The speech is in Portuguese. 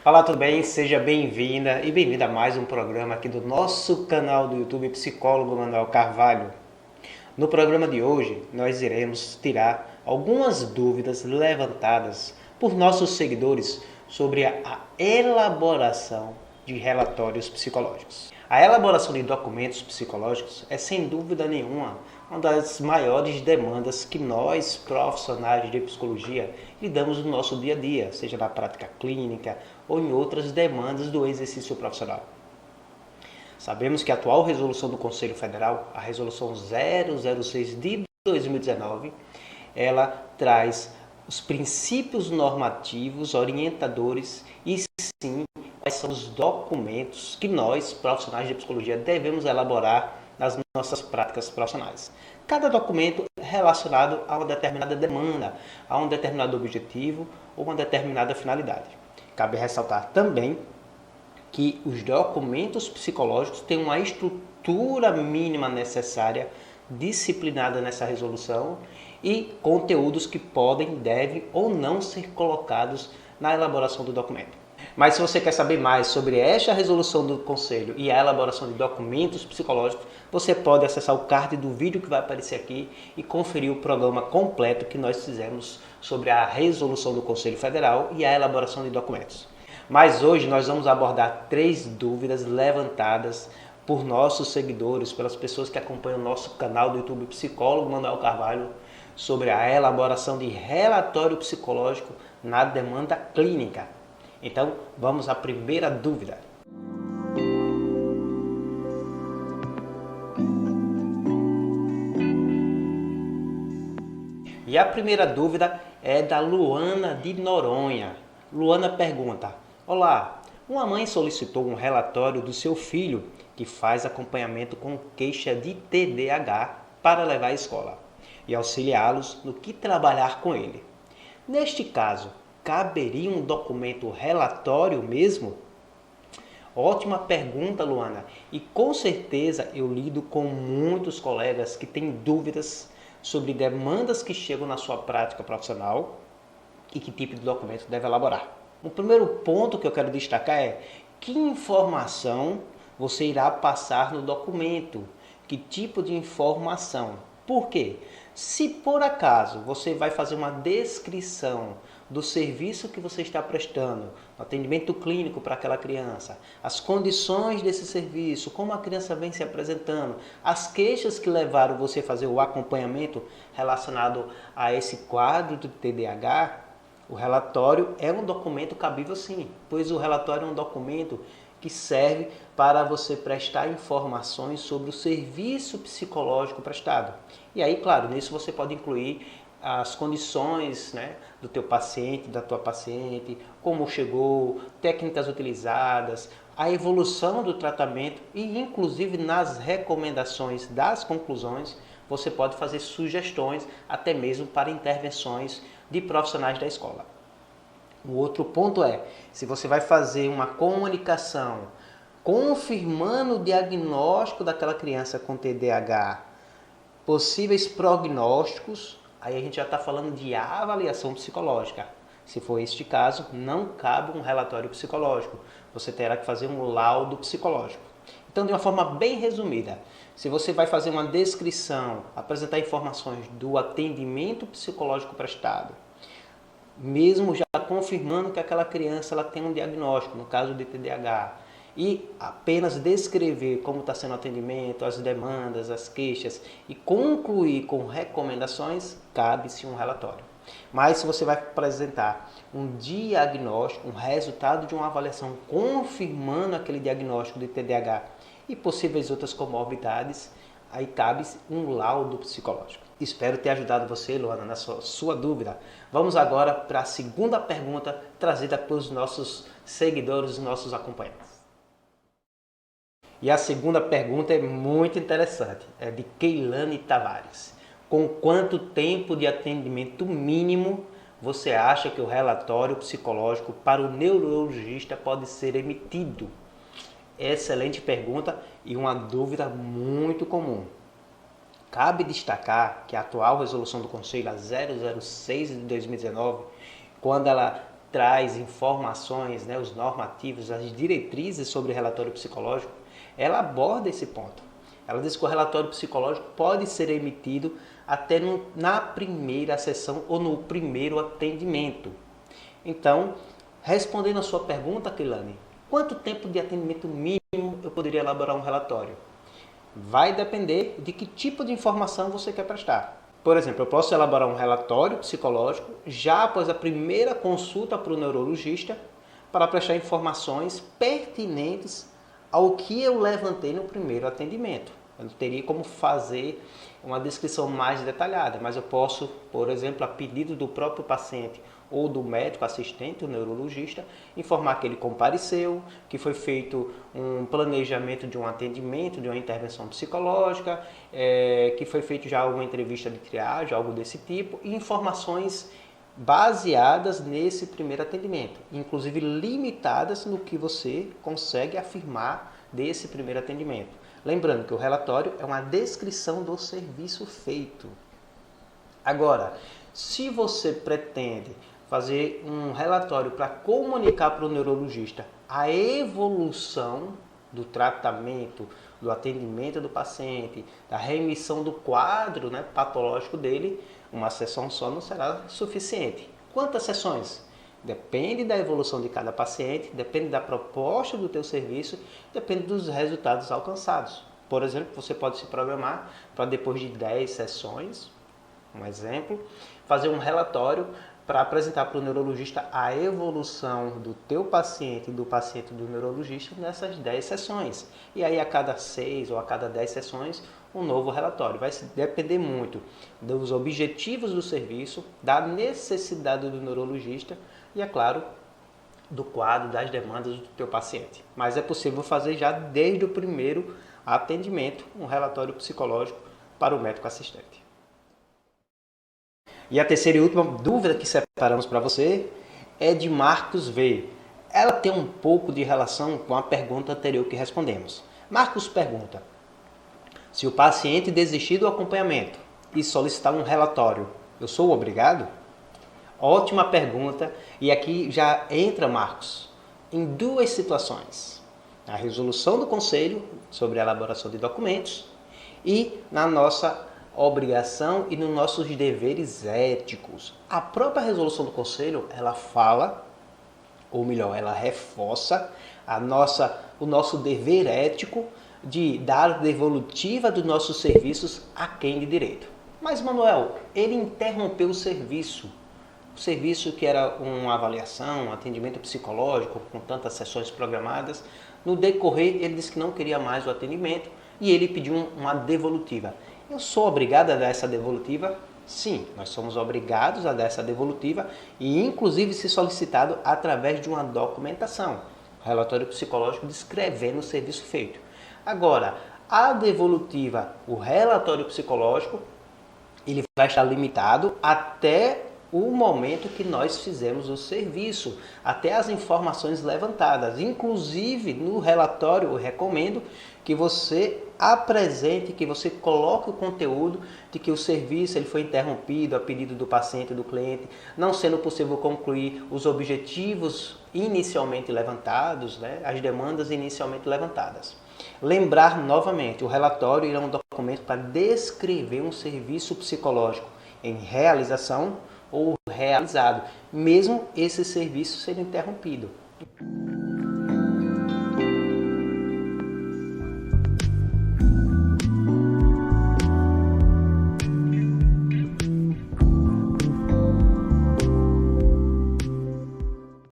Olá, tudo bem? Seja bem-vinda e bem-vinda a mais um programa aqui do nosso canal do YouTube Psicólogo Manuel Carvalho. No programa de hoje, nós iremos tirar algumas dúvidas levantadas por nossos seguidores sobre a elaboração de relatórios psicológicos. A elaboração de documentos psicológicos é, sem dúvida nenhuma, uma das maiores demandas que nós, profissionais de psicologia, lidamos no nosso dia a dia, seja na prática clínica ou em outras demandas do exercício profissional. Sabemos que a atual resolução do Conselho Federal, a resolução 006 de 2019, ela traz os princípios normativos, orientadores e sim quais são os documentos que nós, profissionais de psicologia, devemos elaborar nas nossas práticas profissionais. Cada documento é relacionado a uma determinada demanda, a um determinado objetivo ou uma determinada finalidade. Cabe ressaltar também que os documentos psicológicos têm uma estrutura mínima necessária, disciplinada nessa resolução e conteúdos que podem, devem ou não ser colocados na elaboração do documento. Mas se você quer saber mais sobre esta resolução do Conselho e a elaboração de documentos psicológicos, você pode acessar o card do vídeo que vai aparecer aqui e conferir o programa completo que nós fizemos sobre a resolução do Conselho Federal e a elaboração de documentos. Mas hoje nós vamos abordar 3 dúvidas levantadas por nossos seguidores, pelas pessoas que acompanham o nosso canal do YouTube Psicólogo Manuel Carvalho, sobre a elaboração de relatório psicológico na demanda clínica. Então, vamos à primeira dúvida. E a primeira dúvida é da Luana de Noronha. Luana pergunta: olá, uma mãe solicitou um relatório do seu filho que faz acompanhamento com queixa de TDAH para levar à escola e auxiliá-los no que trabalhar com ele. Neste caso, caberia um documento relatório mesmo? Ótima pergunta, Luana. E com certeza eu lido com muitos colegas que têm dúvidas sobre demandas que chegam na sua prática profissional e que tipo de documento deve elaborar. O primeiro ponto que eu quero destacar é que informação você irá passar no documento, que tipo de informação. Por quê? Se por acaso você vai fazer uma descrição do serviço que você está prestando, o atendimento clínico para aquela criança, as condições desse serviço, como a criança vem se apresentando, as queixas que levaram você a fazer o acompanhamento relacionado a esse quadro do TDAH, o relatório é um documento cabível sim, pois o relatório é um documento que serve para você prestar informações sobre o serviço psicológico prestado. E aí, claro, nisso você pode incluir as condições, né, do teu paciente, da tua paciente, como chegou, técnicas utilizadas, a evolução do tratamento e, inclusive, nas recomendações das conclusões, você pode fazer sugestões, até mesmo para intervenções de profissionais da escola. O outro ponto é, se você vai fazer uma comunicação confirmando o diagnóstico daquela criança com TDAH, possíveis prognósticos, aí a gente já está falando de avaliação psicológica. Se for este caso, não cabe um relatório psicológico. Você terá que fazer um laudo psicológico. Então, de uma forma bem resumida, se você vai fazer uma descrição, apresentar informações do atendimento psicológico prestado, mesmo já confirmando que aquela criança ela tem um diagnóstico, no caso de TDAH, e apenas descrever como está sendo o atendimento, as demandas, as queixas e concluir com recomendações, cabe-se um relatório. Mas se você vai apresentar um diagnóstico, um resultado de uma avaliação confirmando aquele diagnóstico de TDAH e possíveis outras comorbidades, aí cabe um laudo psicológico. Espero ter ajudado você, Luana, na sua dúvida. Vamos agora para a segunda pergunta trazida pelos nossos seguidores, nossos acompanhantes. E a segunda pergunta é muito interessante, é de Keilane Tavares. Com quanto tempo de atendimento mínimo você acha que o relatório psicológico para o neurologista pode ser emitido? Excelente pergunta e uma dúvida muito comum. Cabe destacar que a atual resolução do Conselho, a 006 de 2019, quando ela traz informações, né, os normativos, as diretrizes sobre relatório psicológico, ela aborda esse ponto. Ela diz que o relatório psicológico pode ser emitido até na primeira sessão ou no primeiro atendimento. Então, respondendo a sua pergunta, Keilane, quanto tempo de atendimento mínimo eu poderia elaborar um relatório? Vai depender de que tipo de informação você quer prestar. Por exemplo, eu posso elaborar um relatório psicológico já após a primeira consulta para o neurologista para prestar informações pertinentes ao que eu levantei no primeiro atendimento. Eu não teria como fazer uma descrição mais detalhada, mas eu posso, por exemplo, a pedido do próprio paciente ou do médico assistente, o neurologista, informar que ele compareceu, que foi feito um planejamento de um atendimento, de uma intervenção psicológica, que foi feito já uma entrevista de triagem, algo desse tipo, e informações baseadas nesse primeiro atendimento, inclusive limitadas no que você consegue afirmar desse primeiro atendimento. Lembrando que o relatório é uma descrição do serviço feito. Agora, se você pretende fazer um relatório para comunicar para o neurologista a evolução do tratamento, do atendimento do paciente, da remissão do quadro, né, patológico dele, uma sessão só não será suficiente. Quantas sessões? Depende da evolução de cada paciente, depende da proposta do teu serviço, depende dos resultados alcançados. Por exemplo, você pode se programar para depois de 10 sessões, um exemplo, fazer um relatório para apresentar para o neurologista a evolução do teu paciente e do paciente do neurologista nessas 10 sessões. E aí a cada 6 ou a cada 10 sessões, um novo relatório. Vai depender muito dos objetivos do serviço, da necessidade do neurologista e, é claro, do quadro, das demandas do teu paciente. Mas é possível fazer já desde o primeiro atendimento um relatório psicológico para o médico assistente. E a terceira e última dúvida que separamos para você é de Marcos V. Ela tem um pouco de relação com a pergunta anterior que respondemos. Marcos pergunta: se o paciente desistir do acompanhamento e solicitar um relatório, eu sou obrigado? Ótima pergunta, e aqui já entra, Marcos, em duas situações. A resolução do conselho sobre a elaboração de documentos e na nossa obrigação e nos nossos deveres éticos. A própria resolução do conselho, ela fala, ou melhor, ela reforça o nosso dever ético de dar devolutiva dos nossos serviços a quem de direito. Mas, Manuel, ele interrompeu o serviço que era uma avaliação, um atendimento psicológico com tantas sessões programadas. No decorrer, ele disse que não queria mais o atendimento e ele pediu uma devolutiva. Eu sou obrigado a dar essa devolutiva? Sim, nós somos obrigados a dar essa devolutiva e inclusive se solicitado através de uma documentação, relatório psicológico descrevendo o serviço feito. Agora, a devolutiva, o relatório psicológico, ele vai estar limitado até o momento que nós fizemos o serviço, até as informações levantadas. Inclusive, no relatório, eu recomendo que você apresente, que você coloque o conteúdo de que o serviço ele foi interrompido a pedido do paciente e do cliente, não sendo possível concluir os objetivos inicialmente levantados, né, as demandas inicialmente levantadas. Lembrar novamente, o relatório é um documento para descrever um serviço psicológico em realização ou realizado, mesmo esse serviço sendo interrompido.